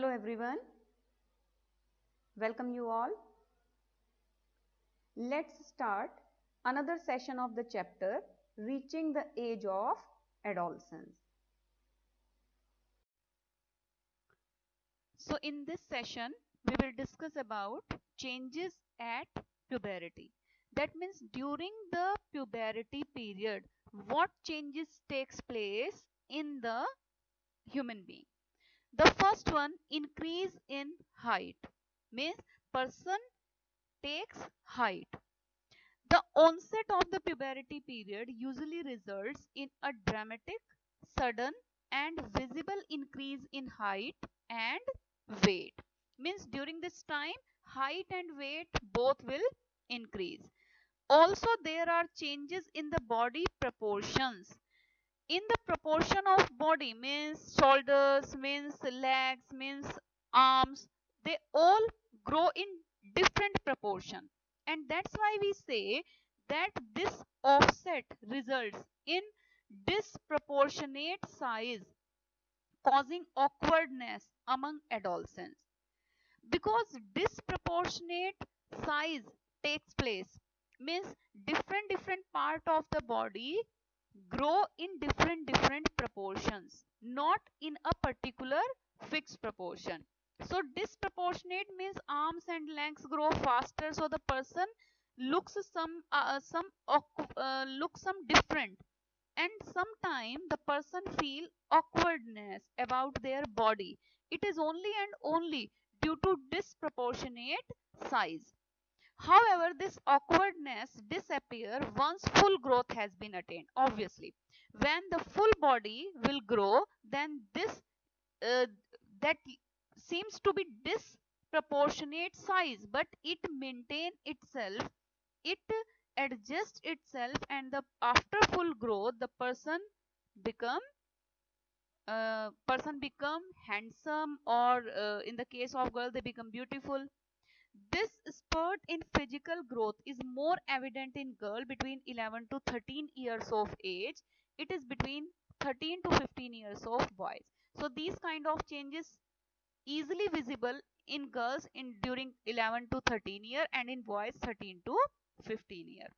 Hello everyone, welcome you all. Let's start another session of the chapter Reaching the Age of Adolescence. So in this session, we will discuss about changes at puberty. That means during the puberty period, what changes takes place in the human being. The first one, increase in height, means person takes height. The onset of the puberty period usually results in a dramatic, sudden and visible increase in height and weight. Means during this time, height and weight both will increase. Also, there are changes in the body proportions. In the proportion of body, means shoulders, means legs, means arms, they all grow in different proportion, and that's why we say that this offset results in disproportionate size, causing awkwardness among adolescents. Because disproportionate size takes place, means different part of the body grow in different proportions, not in a particular fixed proportion. So disproportionate means arms and legs grow faster, so the person looks some different, and sometimes the person feel awkwardness about their body. It is only and only due to disproportionate size. However, this awkwardness disappear once full growth has been attained. Obviously, when the full body will grow, then this that seems to be disproportionate size, but it maintain itself, it adjusts itself, and the after full growth, the person become handsome, or in the case of girl, they become beautiful. This spurt in physical growth is more evident in girls between 11 to 13 years of age. It is between 13 to 15 years of boys. So these kind of changes easily visible in girls in during 11 to 13 year, and in boys 13 to 15 year.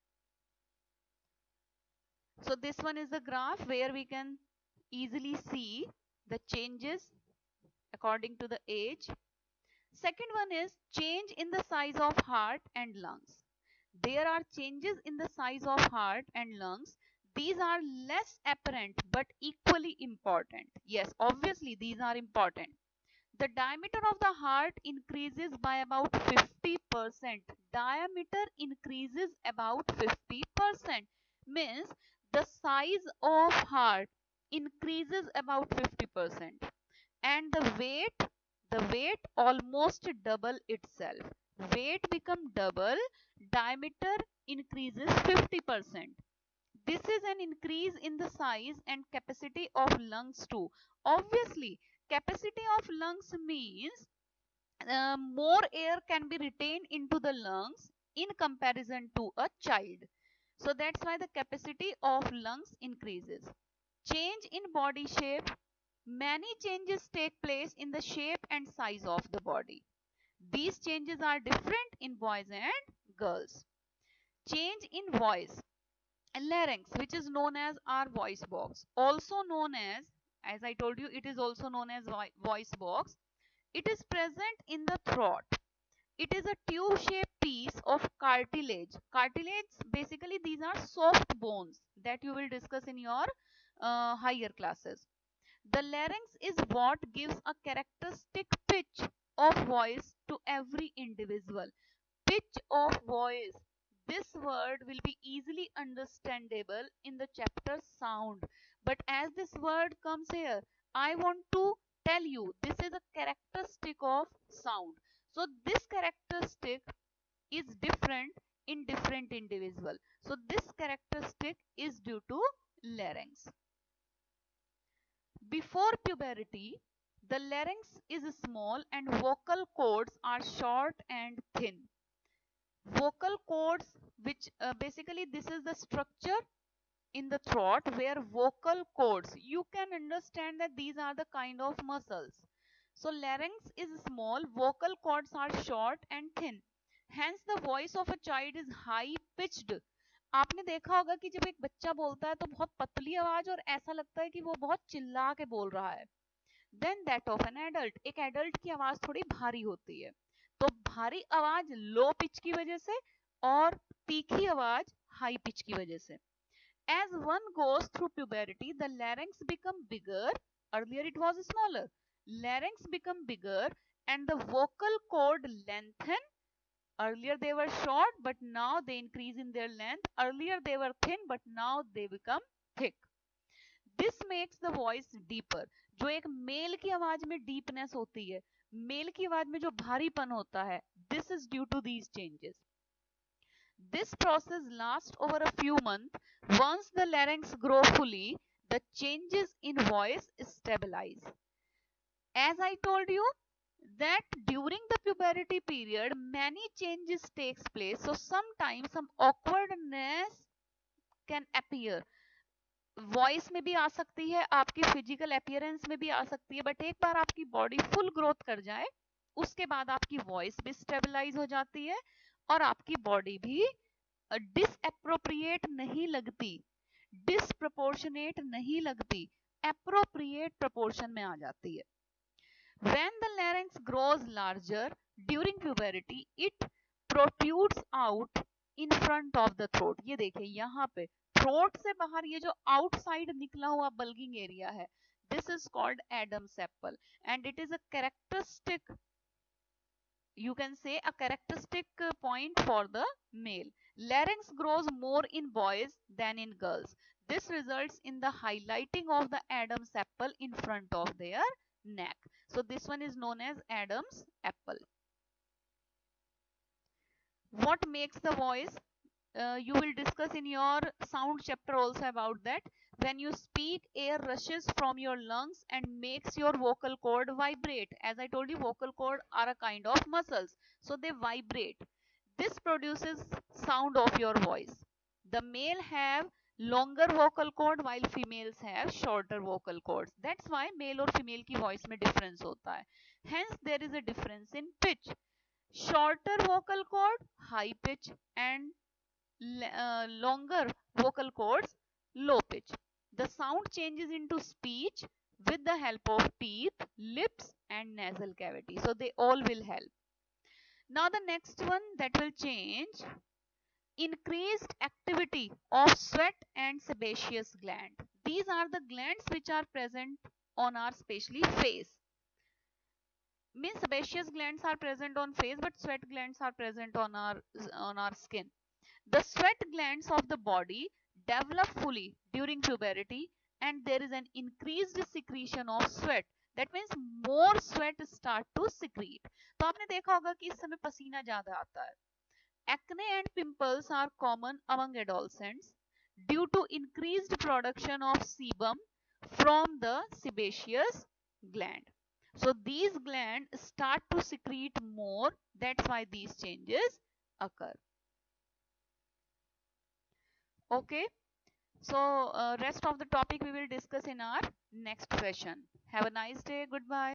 So this one is the graph where we can easily see the changes according to the age. Second one is change in the size of heart and lungs. There are changes in the size of heart and lungs. These are less apparent but equally important. Yes, obviously these are important. The diameter of the heart increases by about 50%. Diameter increases about 50%. Means the size of heart increases about 50%, and the weight almost double itself. Weight become double, diameter increases 50%. This is an increase in the size and capacity of lungs too. Obviously, capacity of lungs means more air can be retained into the lungs in comparison to a child. So that's why the capacity of lungs increases. Change in body shape. Many changes take place in the shape and size of the body. These changes are different in boys and girls. Change in voice. Larynx, which is known as our voice box, also known as I told you, it is also known as voice box. It is present in the throat. It is a tube-shaped piece of cartilage. Cartilage, basically, these are soft bones that you will discuss in your higher classes. The larynx is what gives a characteristic pitch of voice to every individual. Pitch of voice. This word will be easily understandable in the chapter sound. But as this word comes here, I want to tell you this is a characteristic of sound. So this characteristic is different in different individual. So this characteristic is due to larynx. Before puberty, the larynx is small and vocal cords are short and thin. Vocal cords, which basically this is the structure in the throat where vocal cords, you can understand that these are the kind of muscles. So larynx is small, vocal cords are short and thin. Hence the voice of a child is high pitched. आपने देखा होगा कि जब एक बच्चा बोलता है तो बहुत पतली आवाज और ऐसा लगता है कि वो बहुत चिल्ला के बोल रहा है. Then that of an adult. एक एडल्ट की आवाज थोड़ी भारी होती है. तो भारी आवाज लो पिच की वजह से और तीखी आवाज हाई पिच की वजह से. As one goes through puberty, the larynx become bigger. Earlier it was smaller. Larynx become bigger and the vocal cord lengthen. Earlier they were short, but now they increase in their length. Earlier they were thin, but now they become thick. This makes the voice deeper. जो एक mail की आवाज में deepness होती है, mail की आवाज में जो भारीपन होता है, this is due to these changes. This process lasts over a few months. Once the larynx grow fully, the changes in voice stabilize. As I told you that during the puberty period, many changes takes place. So sometimes some awkwardness can appear. Voice में भी आ सकती है, आपकी physical appearance में भी आ सकती है, but एक बार आपकी बॉडी फुल ग्रोथ कर जाए उसके बाद आपकी वॉइस भी स्टेबलाइज हो जाती है और आपकी बॉडी भी डिसअप्रोप्रिएट नहीं लगती, डिसप्रपोर्शनेट नहीं लगती, एप्रोप्रिएट प्रपोर्शन में आ जाती है. When the larynx grows larger during puberty, it protrudes out in front of the throat. ये देखिए यहाँ पे थ्रोट से बाहर ये जो आउटसाइड निकला हुआ बल्गिंग एरिया है, this is called Adam's apple and it is a characteristic, you can say a characteristic point for the male. Larynx grows more in boys than in girls. This results in the highlighting of the Adam's apple in front of their neck. So this one is known as Adam's apple. What makes the voice? You will discuss in your sound chapter also about that. When you speak, air rushes from your lungs and makes your vocal cord vibrate. As I told you, vocal cord are a kind of muscles, so they vibrate. This produces sound of your voice. The male have longer vocal cord while females have shorter vocal cords. That's why male और female की voice में difference होता है. Hence there is a difference in pitch. Shorter vocal cord, high pitch, and longer vocal cords, low pitch. The sound changes into speech with the help of teeth, lips, and nasal cavity. So they all will help. Now the next one that will change, increased activity of sweat and sebaceous gland. These are the glands which are present on our especially face. Means sebaceous glands are present on face, but sweat glands are present on our skin. The sweat glands of the body develop fully during puberty and there is an increased secretion of sweat. That means more sweat start to secrete. तो आपने देखा होगा कि इस समय पसीना ज्यादा आता है. Acne and pimples are common among adolescents due to increased production of sebum from the sebaceous gland. So these glands start to secrete more. That's why these changes occur. Okay. So rest of the topic we will discuss in our next session. Have a nice day. Goodbye.